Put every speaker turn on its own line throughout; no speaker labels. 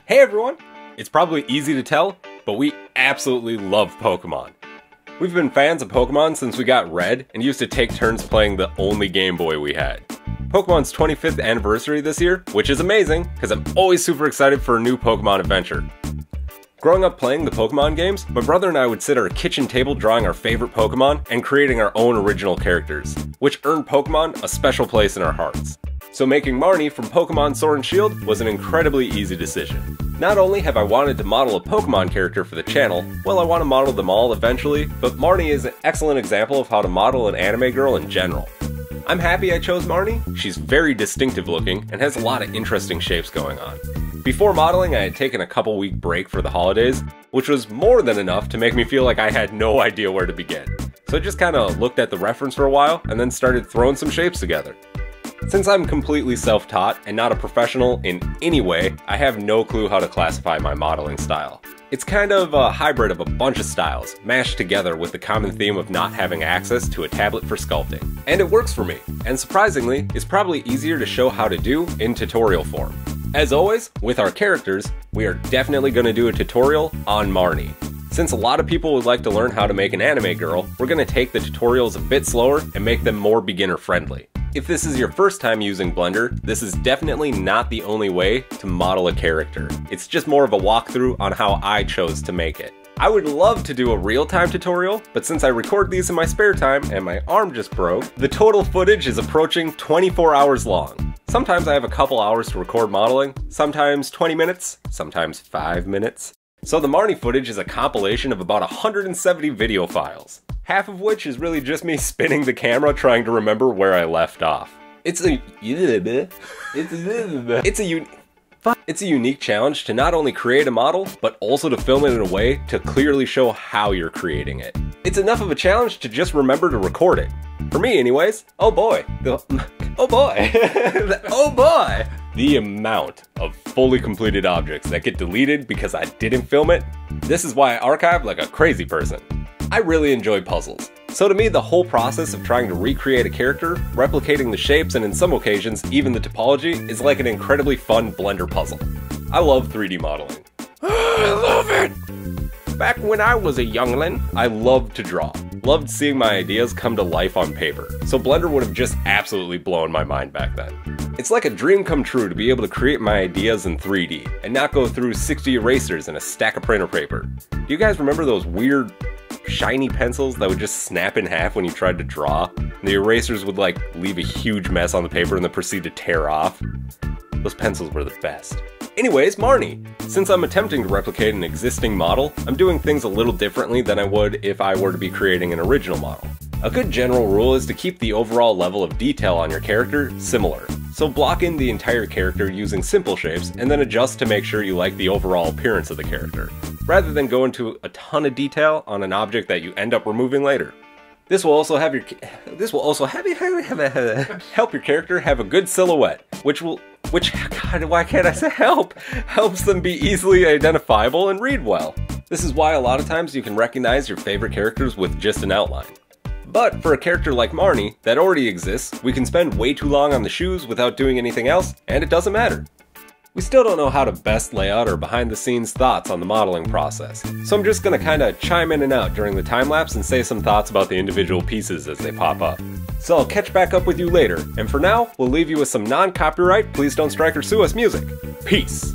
Hey everyone! It's probably easy to tell, but we absolutely love Pokemon. We've been fans of Pokemon since we got Red and used to take turns playing the only Game Boy we had. Pokemon's 25th anniversary this year, which is amazing because I'm always super excited for a new Pokemon adventure. Growing up playing the Pokemon games, my brother and I would sit at our kitchen table drawing our favorite Pokemon and creating our own original characters, which earned Pokemon a special place in our hearts. So making Marnie from Pokemon Sword and Shield was an incredibly easy decision. Not only have I wanted to model a Pokemon character for the channel, well, I want to model them all eventually, but Marnie is an excellent example of how to model an anime girl in general. I'm happy I chose Marnie. She's very distinctive looking and has a lot of interesting shapes going on. Before modeling, I had taken a couple-week break for the holidays, which was more than enough to make me feel like I had no idea where to begin. So I just kinda looked at the reference for a while and then started throwing some shapes together. Since I'm completely self-taught and not a professional in any way, I have no clue how to classify my modeling style. It's kind of a hybrid of a bunch of styles, mashed together with the common theme of not having access to a tablet for sculpting. And it works for me, and surprisingly, it's probably easier to show how to do in tutorial form. As always, with our characters, we are definitely going to do a tutorial on Marnie. Since a lot of people would like to learn how to make an anime girl, we're going to take the tutorials a bit slower and make them more beginner friendly. If this is your first time using Blender, this is definitely not the only way to model a character. It's just more of a walkthrough on how I chose to make it. I would love to do a real-time tutorial, but since I record these in my spare time and my arm just broke, the total footage is approaching 24 hours long. Sometimes I have a couple hours to record modeling, sometimes 20 minutes, sometimes 5 minutes. So the Marnie footage is a compilation of about 170 video files, half of which is really just me spinning the camera trying to remember where I left off. It's a unique challenge to not only create a model, but also to film it in a way to clearly show how you're creating it. It's enough of a challenge to just remember to record it. For me anyways. Oh boy. Oh boy. Oh boy. The amount of fully completed objects that get deleted because I didn't film it. This is why I archive like a crazy person. I really enjoy puzzles. So to me, the whole process of trying to recreate a character, replicating the shapes, and in some occasions, even the topology, is like an incredibly fun Blender puzzle. I love 3D modeling. I love it! Back when I was a youngling, I loved to draw. Loved seeing my ideas come to life on paper. So Blender would have just absolutely blown my mind back then. It's like a dream come true to be able to create my ideas in 3D, and not go through 60 erasers and a stack of printer paper. Do you guys remember those weird shiny pencils that would just snap in half when you tried to draw? And the erasers would like leave a huge mess on the paper and then proceed to tear off. Those pencils were the best. Anyways, Marnie. Since I'm attempting to replicate an existing model, I'm doing things a little differently than I would if I were to be creating an original model. A good general rule is to keep the overall level of detail on your character similar. So block in the entire character using simple shapes and then adjust to make sure you like the overall appearance of the character, rather than go into a ton of detail on an object that you end up removing later. This will also help your character have a good silhouette, which why can't I say helps them be easily identifiable and read well. This is why a lot of times you can recognize your favorite characters with just an outline. But for a character like Marnie that already exists, we can spend way too long on the shoes without doing anything else, and it doesn't matter. We still don't know how to best lay out our behind-the-scenes thoughts on the modeling process, so I'm just gonna kinda chime in and out during the time-lapse and say some thoughts about the individual pieces as they pop up. So I'll catch back up with you later, and for now, we'll leave you with some non-copyright Please Don't Strike or Sue Us music. Peace!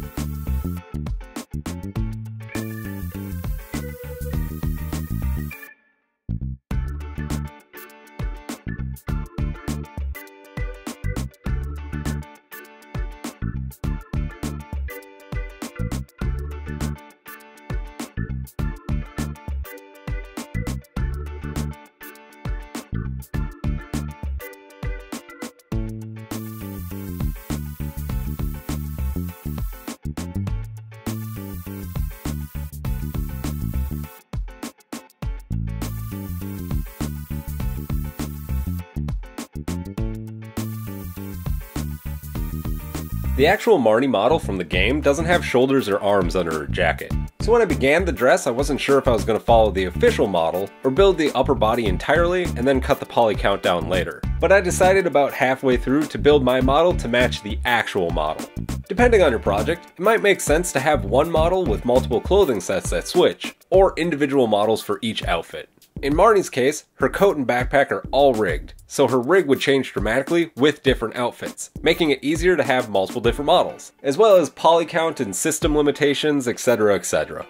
The actual Marnie model from the game doesn't have shoulders or arms under her jacket. So when I began the dress, I wasn't sure if I was going to follow the official model or build the upper body entirely and then cut the poly count down later. But I decided about halfway through to build my model to match the actual model. Depending on your project, it might make sense to have one model with multiple clothing sets that switch, or individual models for each outfit. In Marnie's case, her coat and backpack are all rigged, so her rig would change dramatically with different outfits, making it easier to have multiple different models, as well as poly count and system limitations, etc, etc.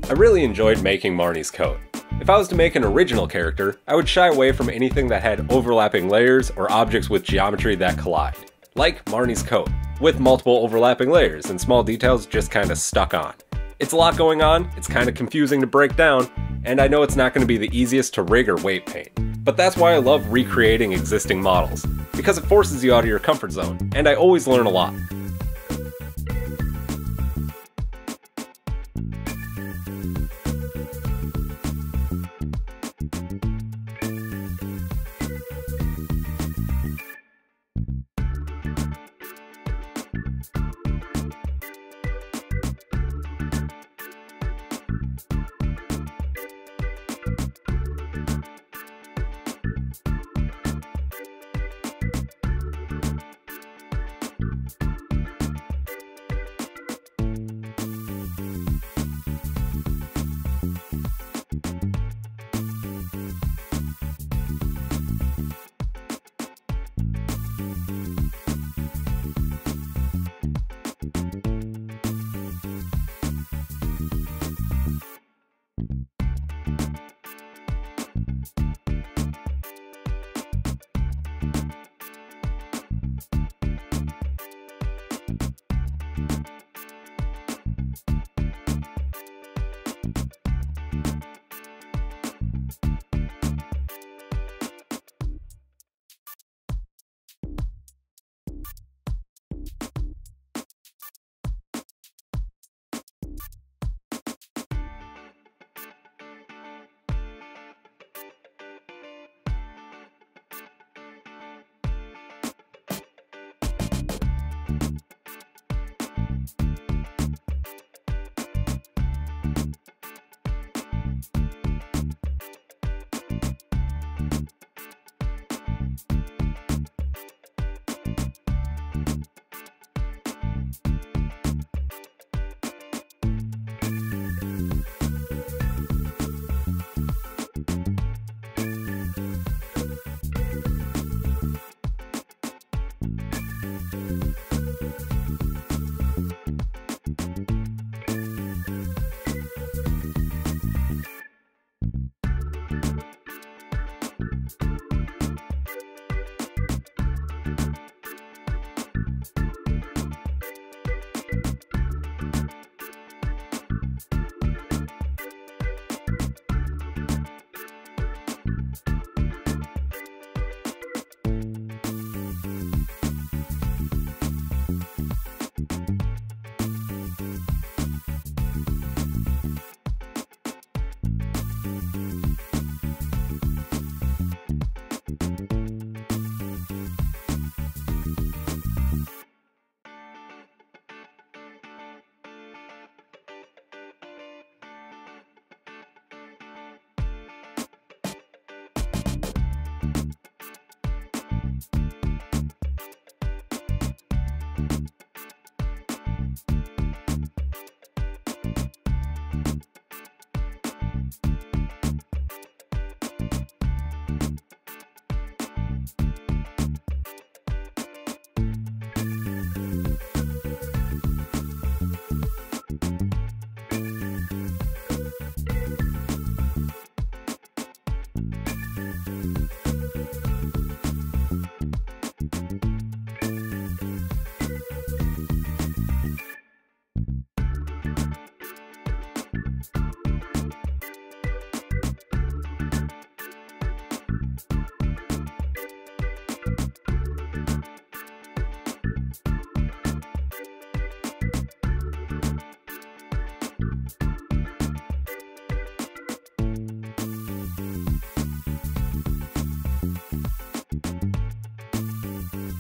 I really enjoyed making Marnie's coat. If I was to make an original character, I would shy away from anything that had overlapping layers or objects with geometry that collide, like Marnie's coat, with multiple overlapping layers and small details just kinda stuck on. It's a lot going on, it's kinda confusing to break down, and I know it's not gonna be the easiest to rig or weight paint. But that's why I love recreating existing models, because it forces you out of your comfort zone, and I always learn a lot.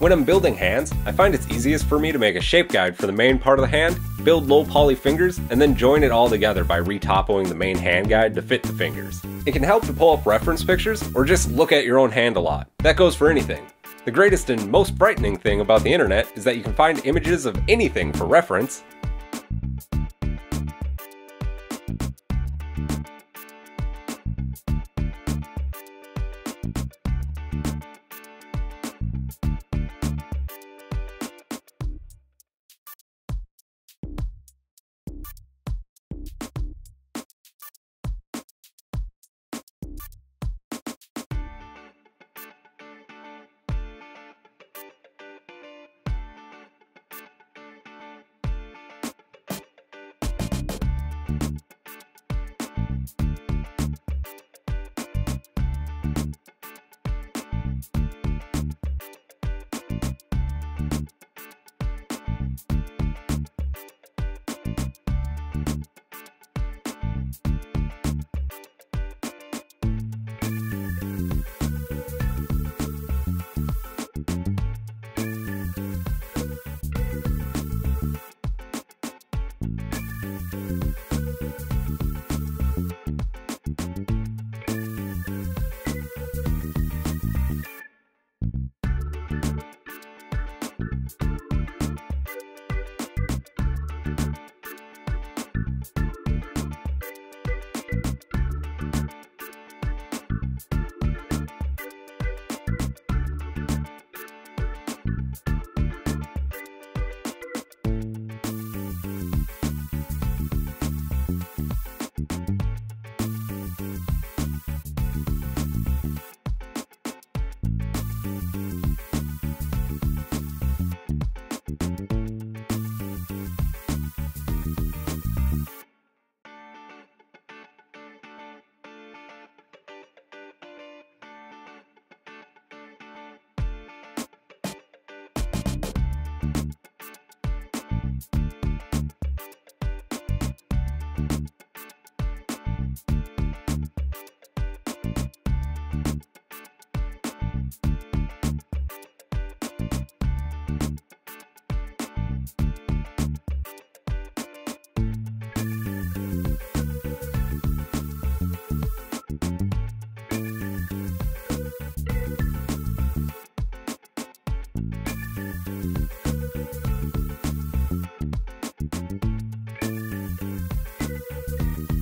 When I'm building hands, I find it's easiest for me to make a shape guide for the main part of the hand, build low poly fingers, and then join it all together by retopoing the main hand guide to fit the fingers. It can help to pull up reference pictures, or just look at your own hand a lot. That goes for anything. The greatest and most frightening thing about the internet is that you can find images of anything for reference.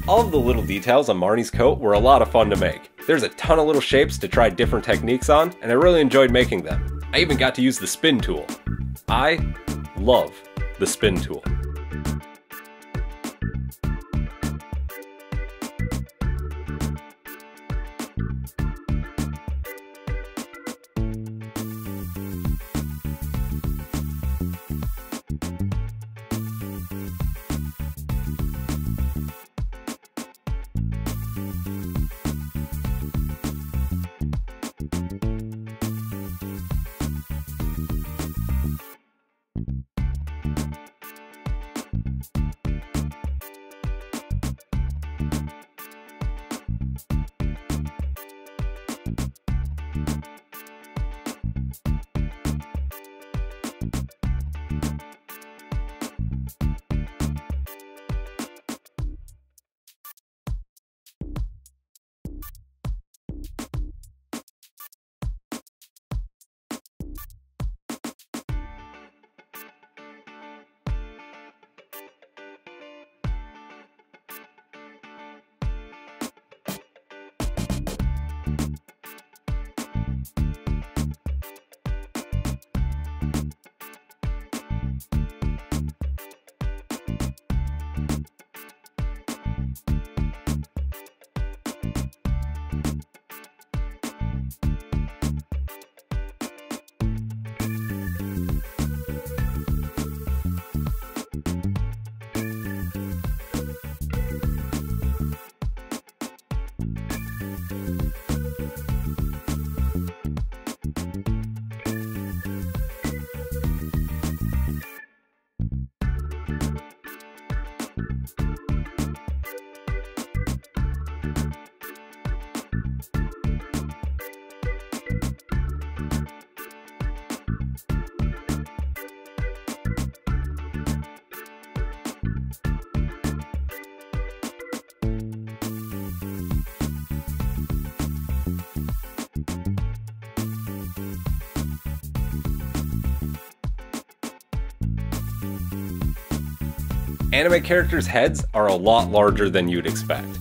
All of the little details on Marnie's coat were a lot of fun to make. There's a ton of little shapes to try different techniques on, and I really enjoyed making them. I even got to use the spin tool. I love the spin tool. Anime characters' heads are a lot larger than you'd expect.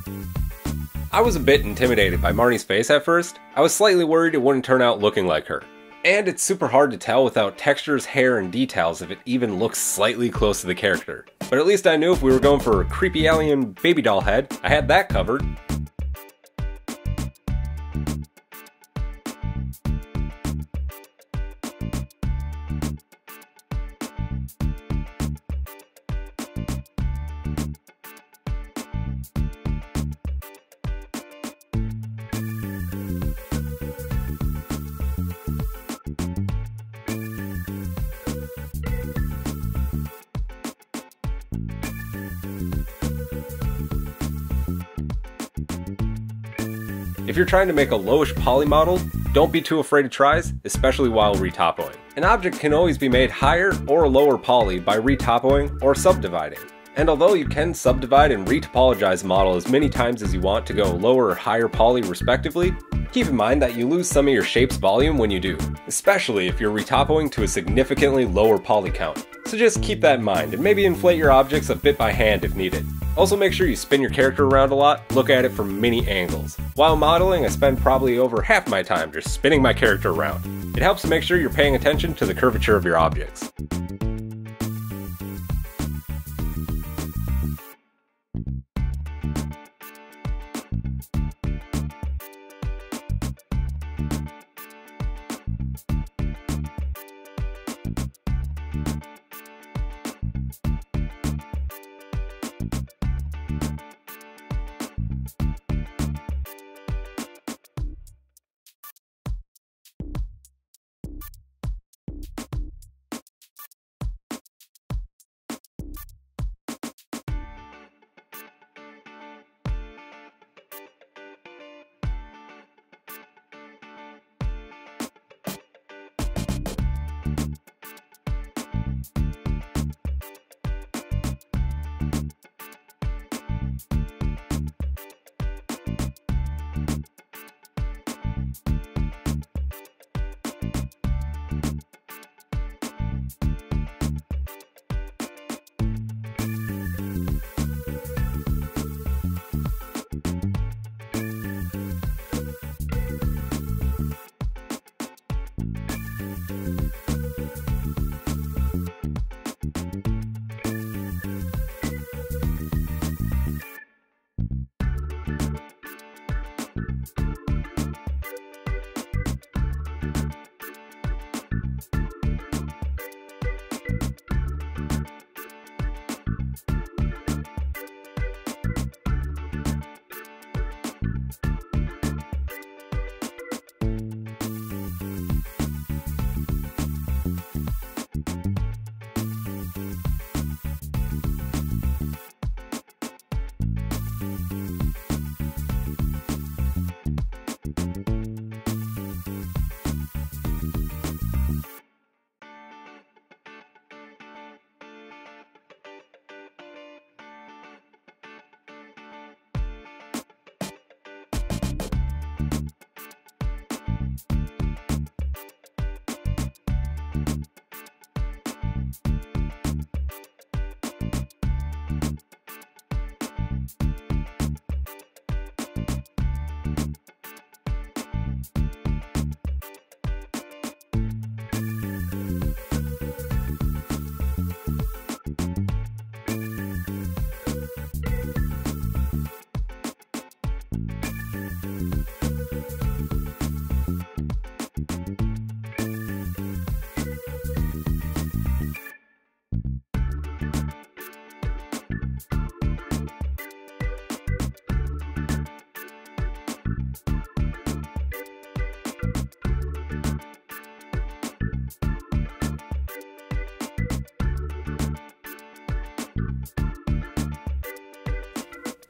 I was a bit intimidated by Marnie's face at first. I was slightly worried it wouldn't turn out looking like her. And it's super hard to tell without textures, hair, and details if it even looks slightly close to the character. But at least I knew if we were going for a creepy alien baby doll head, I had that covered. If you're trying to make a lowish poly model, don't be too afraid of tries, especially while retopoing. An object can always be made higher or lower poly by retopoing or subdividing. And although you can subdivide and retopologize a model as many times as you want to go lower or higher poly respectively, keep in mind that you lose some of your shape's volume when you do, especially if you're retopoing to a significantly lower poly count. So just keep that in mind and maybe inflate your objects a bit by hand if needed. Also make sure you spin your character around a lot, look at it from many angles. While modeling, I spend probably over half my time just spinning my character around. It helps to make sure you're paying attention to the curvature of your objects.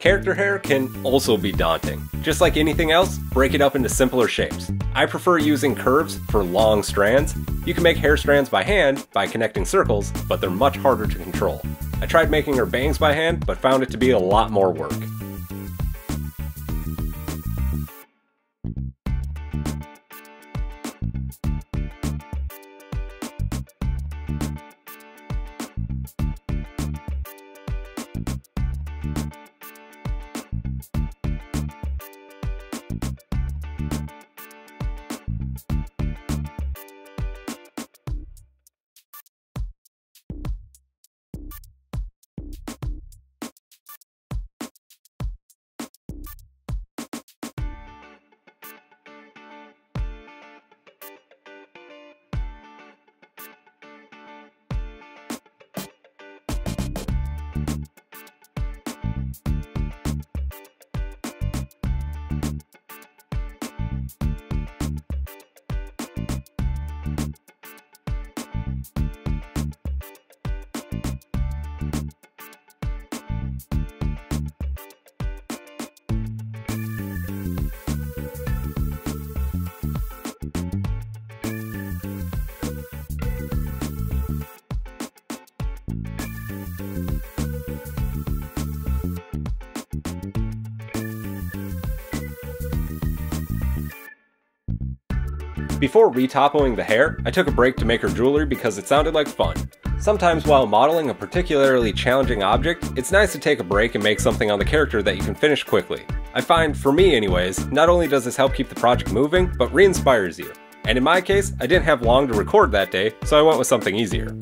Character hair can also be daunting. Just like anything else, break it up into simpler shapes. I prefer using curves for long strands. You can make hair strands by hand by connecting circles, but they're much harder to control. I tried making her bangs by hand, but found it to be a lot more work. Before retopoing the hair, I took a break to make her jewelry because it sounded like fun. Sometimes while modeling a particularly challenging object, it's nice to take a break and make something on the character that you can finish quickly. I find, for me anyways, not only does this help keep the project moving, but re-inspires you. And in my case, I didn't have long to record that day, so I went with something easier.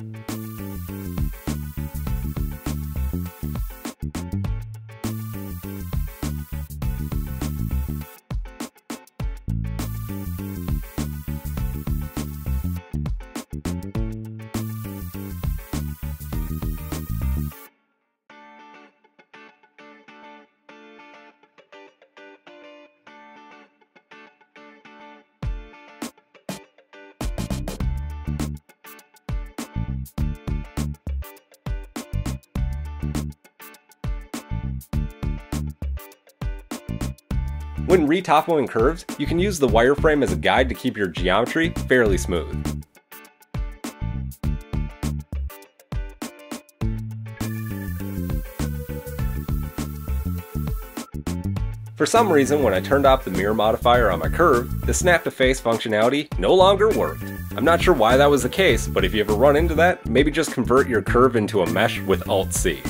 When retopoing curves, you can use the wireframe as a guide to keep your geometry fairly smooth. For some reason, when I turned off the mirror modifier on my curve, the snap to face functionality no longer worked. I'm not sure why that was the case, but if you ever run into that, maybe just convert your curve into a mesh with Alt-C.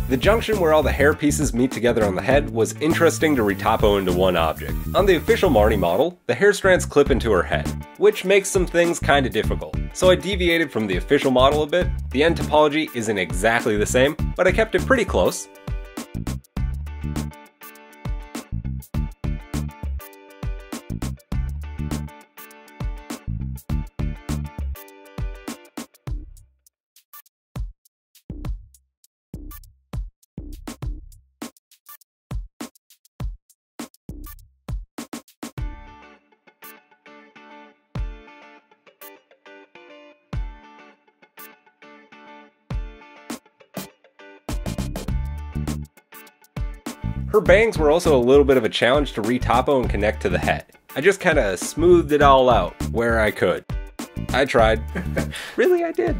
The junction where all the hair pieces meet together on the head was interesting to retopo into one object. On the official Marnie model, the hair strands clip into her head, which makes some things kinda difficult. So I deviated from the official model a bit. The end topology isn't exactly the same, but I kept it pretty close. Her bangs were also a little bit of a challenge to retopo and connect to the head. I just kinda smoothed it all out where I could. I tried. Really, I did.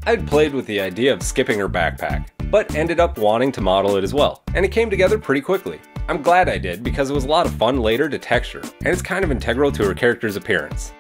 I'd played with the idea of skipping her backpack, but ended up wanting to model it as well, and it came together pretty quickly. I'm glad I did because it was a lot of fun later to texture, and it's kind of integral to her character's appearance.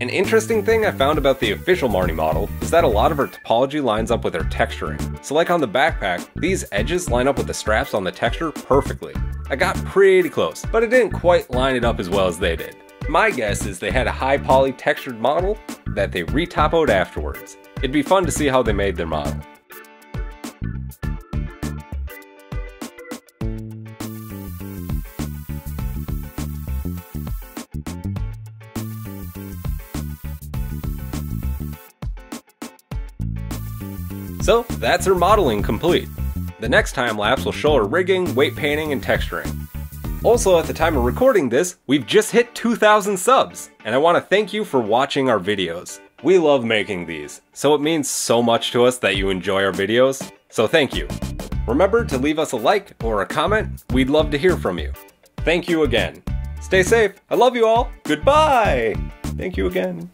An interesting thing I found about the official Marnie model is that a lot of her topology lines up with her texturing. So like on the backpack, these edges line up with the straps on the texture perfectly. I got pretty close, but it didn't quite line it up as well as they did. My guess is they had a high poly textured model that they re-topoed afterwards. It'd be fun to see how they made their model. So that's her modeling complete. The next time lapse will show her rigging, weight painting, and texturing. Also, at the time of recording this, we've just hit 2,000 subs, and I want to thank you for watching our videos. We love making these, so it means so much to us that you enjoy our videos, so thank you. Remember to leave us a like or a comment, we'd love to hear from you. Thank you again. Stay safe, I love you all, goodbye! Thank you again.